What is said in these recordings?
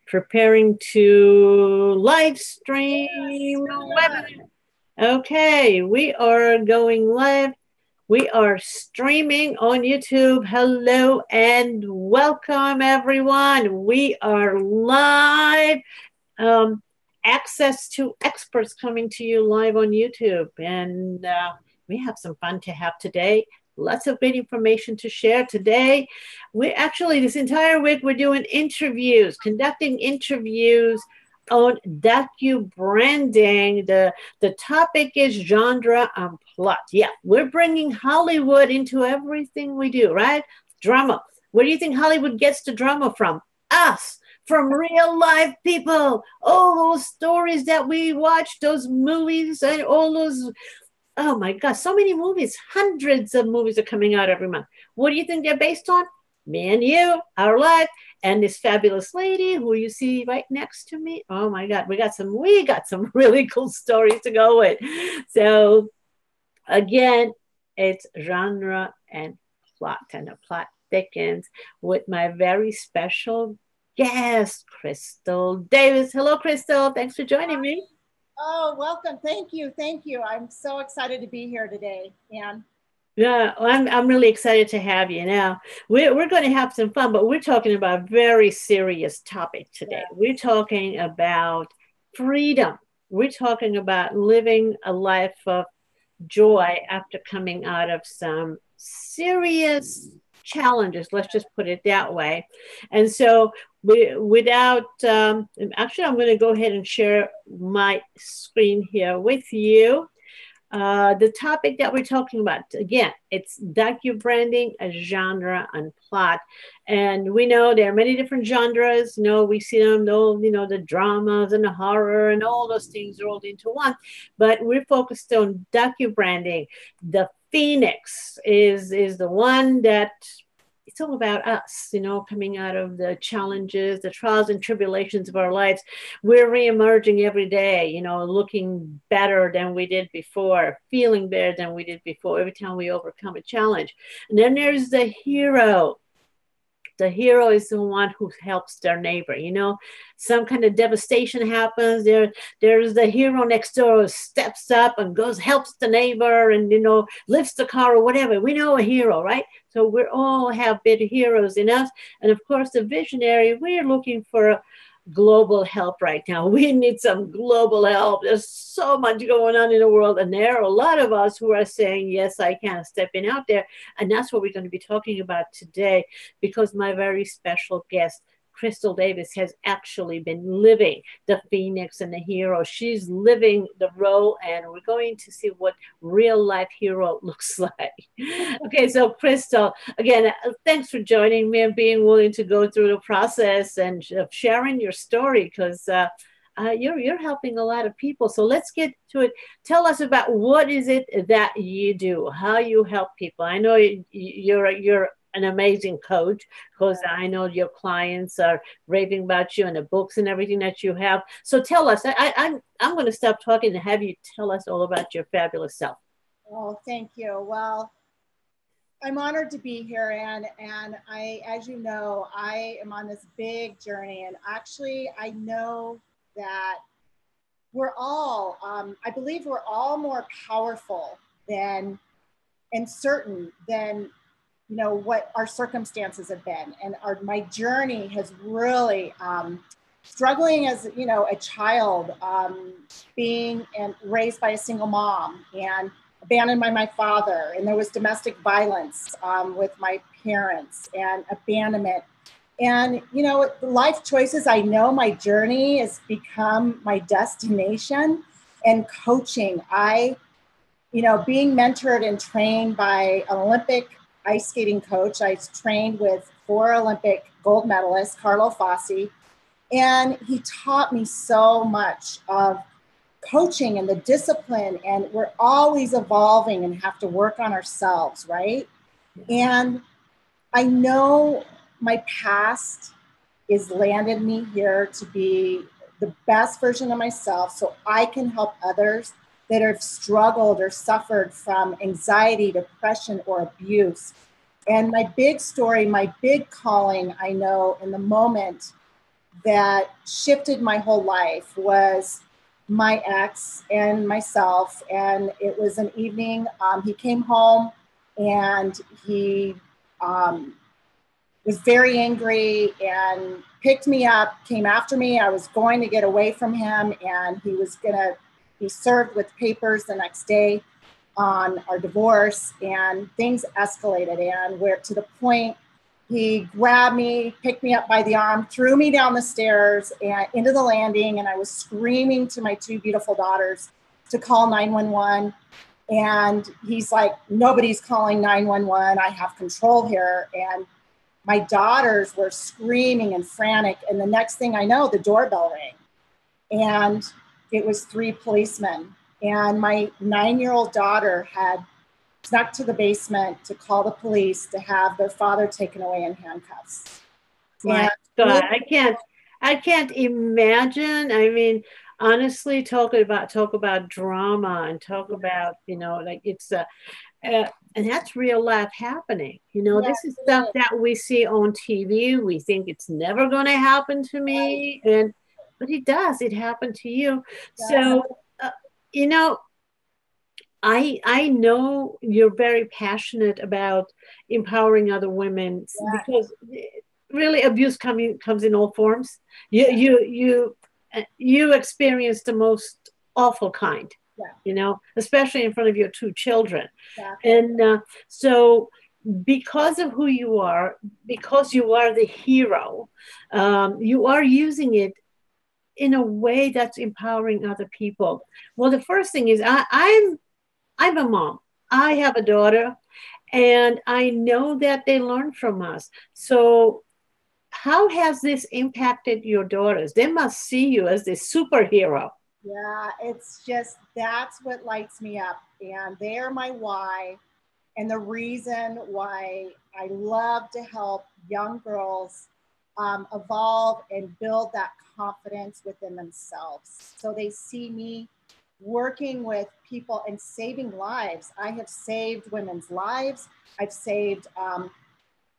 preparing to live stream webinar. Okay, we are going live. We are streaming on YouTube. Hello and welcome, everyone. We are live. Access to experts coming to you live on YouTube. And we have some fun to have today. Lots of great information to share today. We actually, this entire week, we're doing interviews, conducting interviews on DocuBranding. The topic is genre and plot. Yeah, we're bringing Hollywood into everything we do, right? Drama. Where do you think Hollywood gets the drama from? Us. From real life people, all those stories that we watch, those movies, and all those, oh my God, so many movies, hundreds of movies are coming out every month. What do you think they're based on? Me and you, our life, and this fabulous lady who you see right next to me. Oh my God, we got some really cool stories to go with. So again, it's genre and plot, and the plot thickens with my very special guest, Crystal Davis. Hello, Crystal. Thanks for joining me. Oh, welcome. Thank you. Thank you. I'm so excited to be here today, Ann. Yeah, I'm really excited to have you. Now, we're going to have some fun, but we're talking about a very serious topic today. Yeah. We're talking about freedom. We're talking about living a life of joy after coming out of some serious challenges, let's just put it that way. And so without, actually, I'm going to go ahead and share my screen here with you. The topic that we're talking about, again, it's DocuBranding, a genre and plot. And we know there are many different genres. You know, we see them, the dramas and the horror and all those things rolled into one. But we're focused on DocuBranding. The Phoenix is the one that it's all about us, coming out of the challenges, the trials and tribulations of our lives. We're reemerging every day, looking better than we did before, feeling better than we did before, every time we overcome a challenge. And then there's the hero. The hero is the one who helps their neighbor. Some kind of devastation happens. There's the hero next door who steps up and helps the neighbor and, lifts the car or whatever. We know a hero, right? So we all have big heroes in us. And of course, the visionary, we're looking for global help right now. We need some global help. There's so much going on in the world. And there are a lot of us who are saying, yes, I can, stepping out there. And that's what we're going to be talking about today, because my very special guest, Crystal Davis, has actually been living the Phoenix and the hero. She's living the role, and we're going to see what real life hero looks like. Okay, so Crystal, again, thanks for joining me and being willing to go through the process and sharing your story, because you're helping a lot of people. So let's get to it. Tell us about what is it that you do, how you help people. I know you're an amazing coach, because I know your clients are raving about you and the books and everything that you have. So tell us. I'm going to stop talking and have you tell us all about your fabulous self. Oh, thank you. Well, I'm honored to be here, Ann, and as you know, I am on this big journey, and actually I know that we're all, I believe we're all more powerful and certain than what our circumstances have been. And my journey has really, struggling as, a child, being and raised by a single mom and abandoned by my father. And there was domestic violence with my parents and abandonment. And, the life choices, I know my journey has become my destination. And coaching, being mentored and trained by an Olympic ice skating coach. I trained with 4 Olympic gold medalists, Carlo Fassi, and he taught me so much of coaching and the discipline, and we're always evolving and have to work on ourselves, right? And I know my past has landed me here to be the best version of myself so I can help others that have struggled or suffered from anxiety, depression, or abuse. And my big story, my big calling, I know in the moment that shifted my whole life was my ex and myself. And it was an evening. He came home and he was very angry and picked me up, came after me. I was going to get away from him, and he was going to be served with papers the next day on our divorce, and things escalated. And we're to the point he grabbed me, picked me up by the arm, threw me down the stairs and into the landing. And I was screaming to my two beautiful daughters to call 911. And he's like, nobody's calling 911. I have control here. And my daughters were screaming and frantic. And the next thing I know, the doorbell rang. And it was 3 policemen. And my 9-year-old daughter had snuck to the basement to call the police to have their father taken away in handcuffs. My God, I can't imagine. I mean, honestly, talk about drama and talk about, like it's and that's real life happening. This is stuff that we see on TV. We think it's never going to happen to me, but it does. It happened to you. So, I know you're very passionate about empowering other women because really abuse comes in all forms. You experience the most awful kind, especially in front of your 2 children. And so because of who you are, because you are the hero, you are using it in a way that's empowering other people. Well, the first thing is I'm a mom. I have a daughter, and I know that they learn from us. So how has this impacted your daughters? They must see you as this superhero. Yeah, it's just, that's what lights me up. And they're my why. And the reason why I love to help young girls evolve and build that confidence within themselves. So they see me working with people and saving lives. I have saved women's lives. I've saved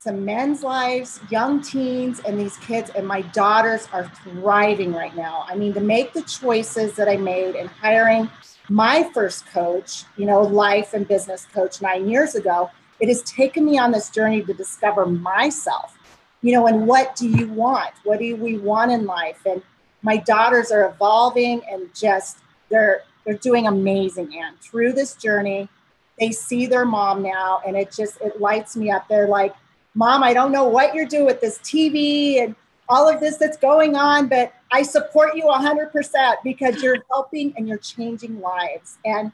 some men's lives, young teens, and these kids. And my daughters are thriving right now. I mean, to make the choices that I made in hiring my first coach, life and business coach 9 years ago, it has taken me on this journey to discover myself, and what do you want? What do we want in life? And my daughters are evolving and just, they're doing amazing. And through this journey, they see their mom now, and it lights me up. They're like, Mom, I don't know what you're doing with this TV and all of this that's going on, but I support you 100% because you're helping and you're changing lives. And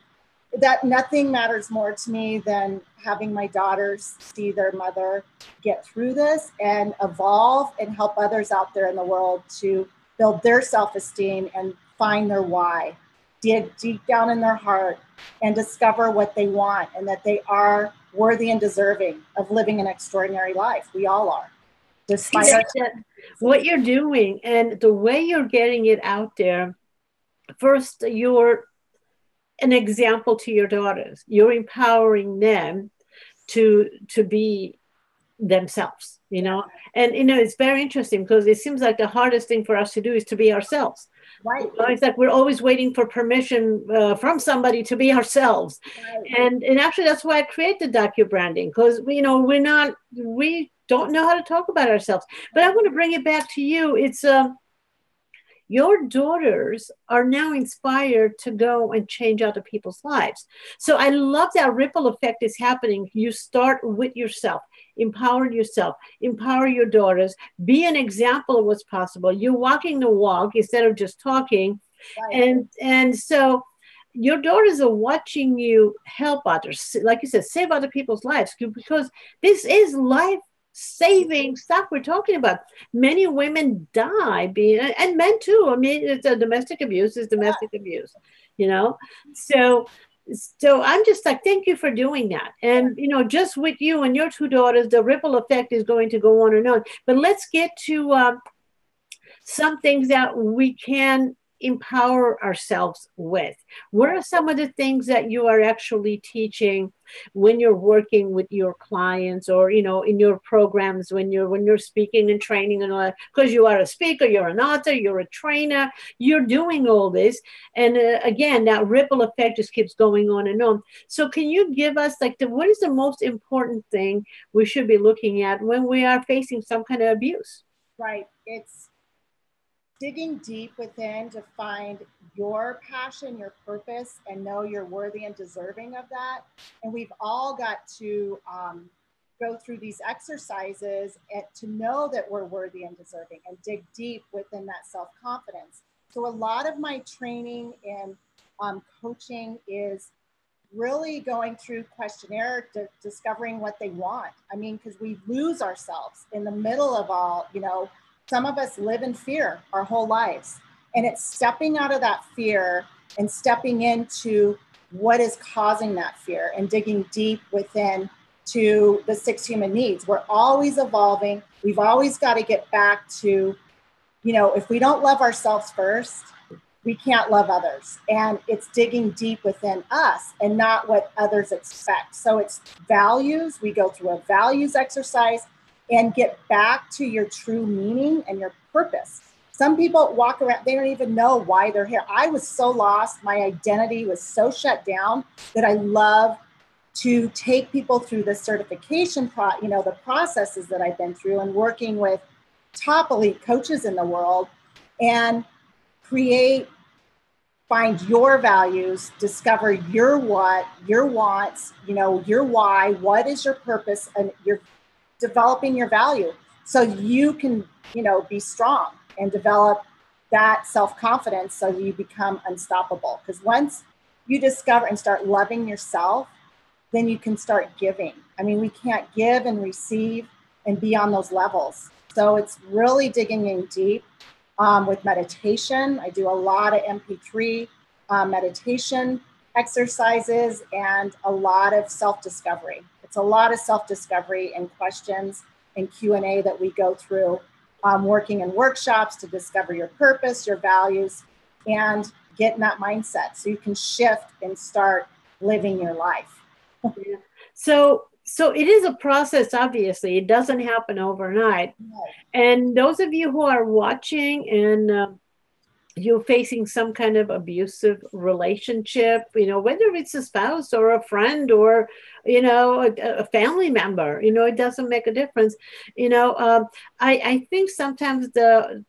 that nothing matters more to me than having my daughters see their mother get through this and evolve and help others out there in the world to build their self-esteem and find their why, dig deep down in their heart and discover what they want and that they are worthy and deserving of living an extraordinary life. We all are. Despite what you're doing and the way you're getting it out there, first, you're an example to your daughters. You're empowering them to be themselves, and it's very interesting because it seems like the hardest thing for us to do is to be ourselves. Right. It's like we're always waiting for permission from somebody to be ourselves. Right. And actually that's why I created DocuBranding, because we don't know how to talk about ourselves. But I want to bring it back to you. It's your daughters are now inspired to go and change other people's lives. So I love that ripple effect is happening. You start with yourself, empower yourself, empower your daughters, be an example of what's possible. You're walking the walk instead of just talking. Right. And so your daughters are watching you help others, like you said, save other people's lives, because this is life saving stuff we're talking about. Many women die and men too. I mean, it's a domestic abuse is domestic abuse, So I'm just like, thank you for doing that. And, just with you and your 2 daughters, the ripple effect is going to go on and on. But let's get to some things that we can empower ourselves with? What are some of the things that you are actually teaching when you're working with your clients, or in your programs, when you're speaking and training and all that? Because you are a speaker, you're an author, you're a trainer, you're doing all this, and again, that ripple effect just keeps going on and on. So can you give us like what is the most important thing we should be looking at when we are facing some kind of abuse? Right. It's digging deep within to find your passion, your purpose, and know you're worthy and deserving of that. And we've all got to go through these exercises to know that we're worthy and deserving, and dig deep within that self-confidence. So a lot of my training and coaching is really going through questionnaire, discovering what they want. I mean, because we lose ourselves in the middle of all, some of us live in fear our whole lives. And it's stepping out of that fear and stepping into what is causing that fear and digging deep within to the 6 human needs. We're always evolving. We've always got to get back to, if we don't love ourselves first, we can't love others. And it's digging deep within us and not what others expect. So it's values. We go through a values exercise and get back to your true meaning and your purpose. Some people walk around, they don't even know why they're here. I was so lost. My identity was so shut down that I love to take people through the certification, the processes that I've been through, and working with top elite coaches in the world, and find your values, discover your what, your wants, your why, what is your purpose, and you're developing your value so you can, be strong and develop that self-confidence so you become unstoppable. Because once you discover and start loving yourself, then you can start giving. I mean, we can't give and receive and be on those levels. So it's really digging in deep. With meditation, I do a lot of MP3 meditation exercises and a lot of self-discovery. It's a lot of self-discovery and questions and Q&A that we go through, working in workshops to discover your purpose, your values, and get in that mindset so you can shift and start living your life. Yeah. So it is a process, obviously. It doesn't happen overnight. Right. And those of you who are watching and you're facing some kind of abusive relationship, whether it's a spouse or a friend or, a family member, it doesn't make a difference. I think sometimes the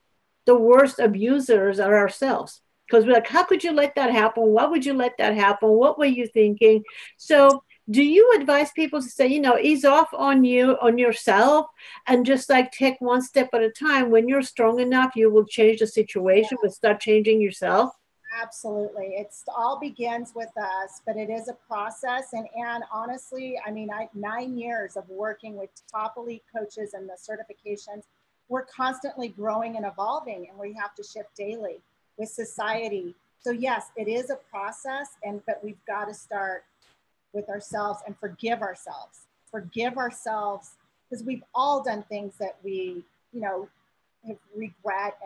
worst abusers are ourselves, because we're like, how could you let that happen? Why would you let that happen? What were you thinking? So do you advise people to say, ease off on yourself, and just like take one step at a time? When you're strong enough, you will change the situation, but start changing yourself? Absolutely. It's all begins with us, but it is a process. And honestly, I mean, 9 years of working with top elite coaches and the certifications, we're constantly growing and evolving, and we have to shift daily with society. So yes, it is a process, but we've got to start with ourselves and forgive ourselves because we've all done things that we, regret,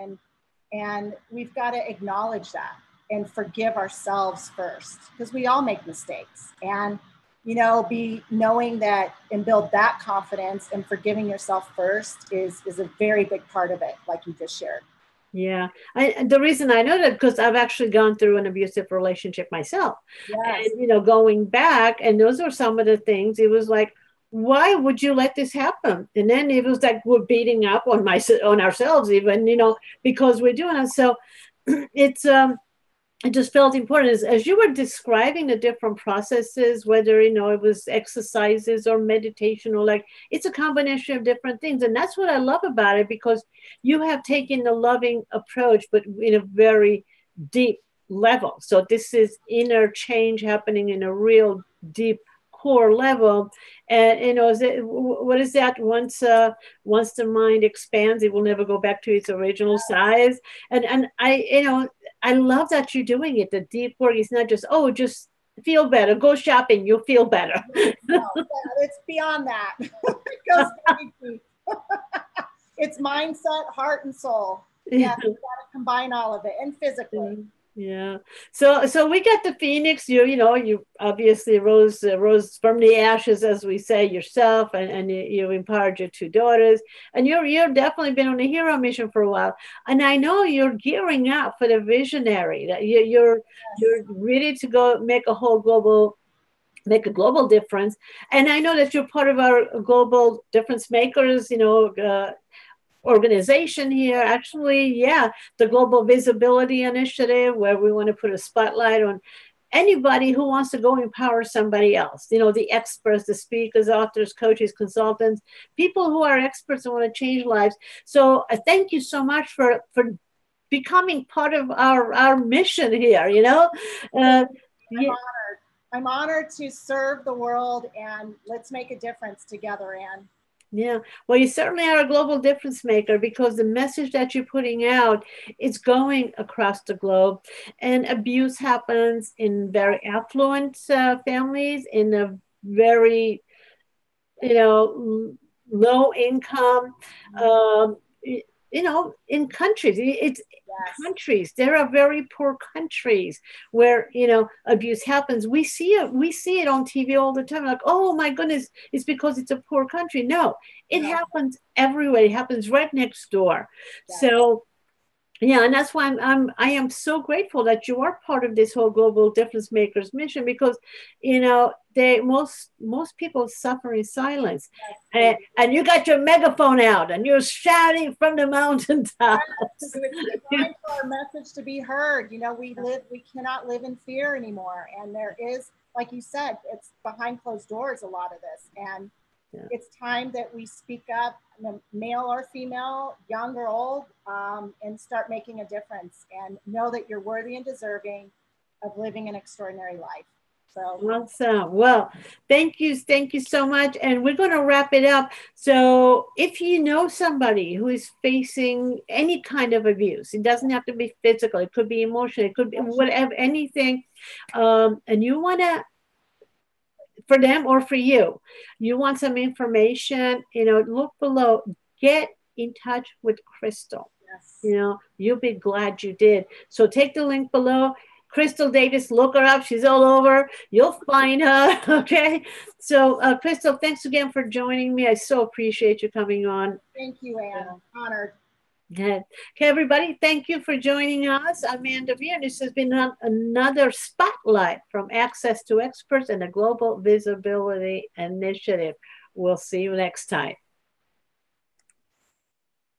and we've got to acknowledge that and forgive ourselves first, because we all make mistakes, and, be knowing that and build that confidence, and forgiving yourself first is a very big part of it, like you just shared. Yeah. The reason I know that, because I've actually gone through an abusive relationship myself. Yes. And, going back, and those are some of the things, it was like, why would you let this happen? And then it was like, we're beating up on ourselves even, because we're doing it. So it's, it just felt important as you were describing the different processes, whether it was exercises or meditation, or like, it's a combination of different things. And that's what I love about it, because you have taken the loving approach, but in a very deep level. So this is inner change happening in a real deep core level. And what is that? Once the mind expands, it will never go back to its original size. And I love that you're doing it. The deep work is not just feel better, go shopping, you'll feel better. No, it's beyond that. It goes very deep. It's mindset, heart, and soul. Yeah, you got to combine all of it and physically. Yeah. So we got the Phoenix. You obviously rose from the ashes, as we say, yourself, and you empowered your two daughters, and you're definitely been on a hero mission for a while. And I know you're gearing up for the visionary. That you're ready to go make a global difference. And I know that you're part of our global difference makers. Organization here. Actually, yeah, the Global Visibility Initiative, where we want to put a spotlight on anybody who wants to go empower somebody else. The experts, the speakers, authors, coaches, consultants, people who are experts and want to change lives. So thank you so much for becoming part of our mission here. I'm honored. I'm honored to serve the world, and let's make a difference together, Anne. Yeah, well, you certainly are a global difference maker, because the message that you're putting out is going across the globe. And abuse happens in very affluent families, in a very, low income, um, in countries. It's countries. There are very poor countries where abuse happens. We see it on TV all the time. Like, oh my goodness, it's because it's a poor country. No, it happens everywhere. It happens right next door. So yeah, and that's why I am so grateful that you are part of this whole global difference makers mission, because most people suffer in silence, and you got your megaphone out and you're shouting from the mountaintops. It's time for our message to be heard. We cannot live in fear anymore, and there is, like you said, it's behind closed doors, a lot of this, and it's time that we speak up, male or female, young or old, and start making a difference, and know that you're worthy and deserving of living an extraordinary life. So awesome. Well, thank you so much, and we're going to wrap it up. So if you know somebody who is facing any kind of abuse, it doesn't have to be physical, it could be emotional, it could be whatever, anything, and you want to, for them or for you want some information, look below, get in touch with Crystal. You'll be glad you did. So take the link below. Crystal Davis, look her up. She's all over. You'll find her. Okay. So Crystal, thanks again for joining me. I so appreciate you coming on. Thank you, Anne. Honored. Okay, everybody, thank you for joining us. I'm Anne DeVere, and this has been another spotlight from Access to Experts and the Global Visibility Initiative. We'll see you next time.